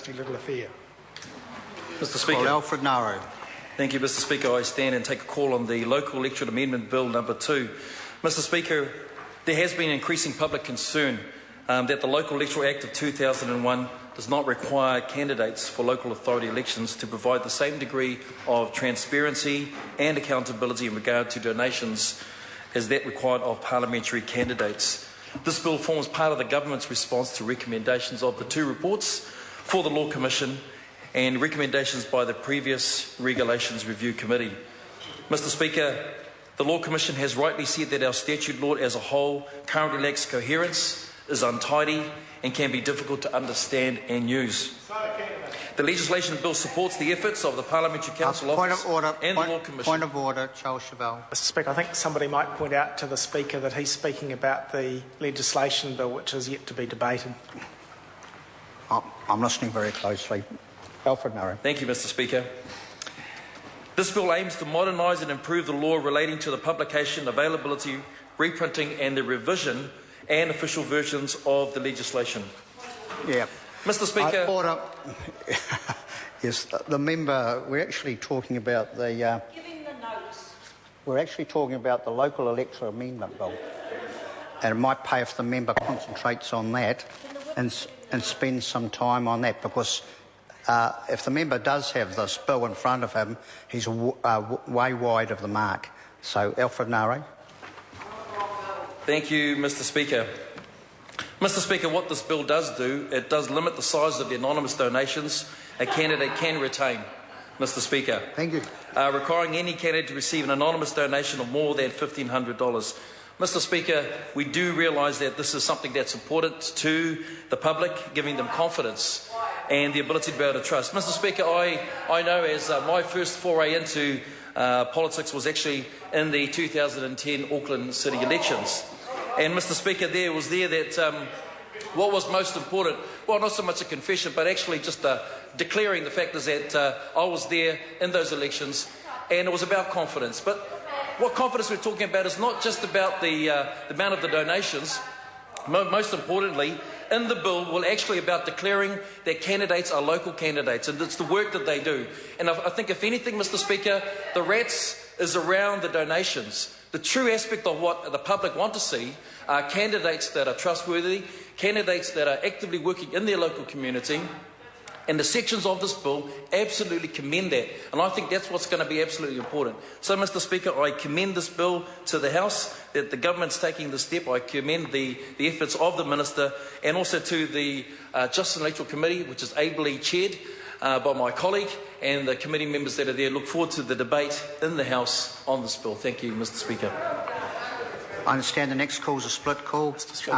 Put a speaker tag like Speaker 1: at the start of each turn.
Speaker 1: little affair.
Speaker 2: Mr. Speaker.
Speaker 3: Call Alfred Naru.
Speaker 2: Thank you, Mr. Speaker. I stand and take a call on the Local Electoral Amendment Bill number 2. Mr. Speaker, there has been increasing public concern that the Local Electoral Act of 2001 does not require candidates for local authority elections to provide the same degree of transparency and accountability in regard to donations as that required of parliamentary candidates. This bill forms part of the government's response to recommendations of the 2 reports for the Law Commission and recommendations by the previous Regulations Review Committee. Mr. Speaker, the Law Commission has rightly said that our statute law as a whole currently lacks coherence, is untidy and can be difficult to understand and use. The legislation bill supports the efforts of the Parliamentary Council Office and the Law Commission.
Speaker 3: Point of order, Charles Chauvel.
Speaker 1: Mr. Speaker, I think somebody might point out to the Speaker that he's speaking about the legislation bill which is yet to be debated.
Speaker 3: I'm listening very closely. Alfred Naru.
Speaker 2: Thank you, Mr. Speaker. This bill aims to modernise and improve the law relating to the publication, availability, reprinting and the revision and official versions of the legislation.
Speaker 3: Yeah.
Speaker 2: Mr. Speaker.
Speaker 3: Order. Yes, the member, we're actually talking about the...
Speaker 4: Giving the notes.
Speaker 3: We're actually talking about the Local Electoral Amendment Bill. And it might pay if the member concentrates on that and spends some time on that, because if the member does have this bill in front of him, he's way wide of the mark. So, Alfred Naru.
Speaker 2: Thank you, Mr. Speaker. Mr. Speaker, what this bill does do, it does limit the size of the anonymous donations a candidate can retain, Mr. Speaker.
Speaker 3: Thank you.
Speaker 2: Requiring any candidate to receive an anonymous donation of more than $1,500. Mr. Speaker, we do realise that this is something that's important to the public, giving them confidence and the ability to be able to trust. Mr. Speaker, I know as my first foray into politics was actually in the 2010 Auckland City elections. And Mr. Speaker, there that what was most important, well, not so much a confession, but actually just declaring the fact is that I was there in those elections and it was about confidence. But what confidence we're talking about is not just about the amount of the donations. Most importantly, in the bill, we're actually about declaring that candidates are local candidates, and it's the work that they do. And I think, if anything, Mr. Speaker, the rats is around the donations. The true aspect of what the public want to see are candidates that are trustworthy, candidates that are actively working in their local community, and the sections of this bill absolutely commend that. And I think that's what's going to be absolutely important. So, Mr. Speaker, I commend this bill to the House, that the government's taking this step. I commend the efforts of the Minister and also to the Justice and Electoral Committee, which is ably chaired by my colleague, and the committee members that are there. Look forward to the debate in the House on this bill. Thank you, Mr. Speaker.
Speaker 3: I understand the next call is a split call.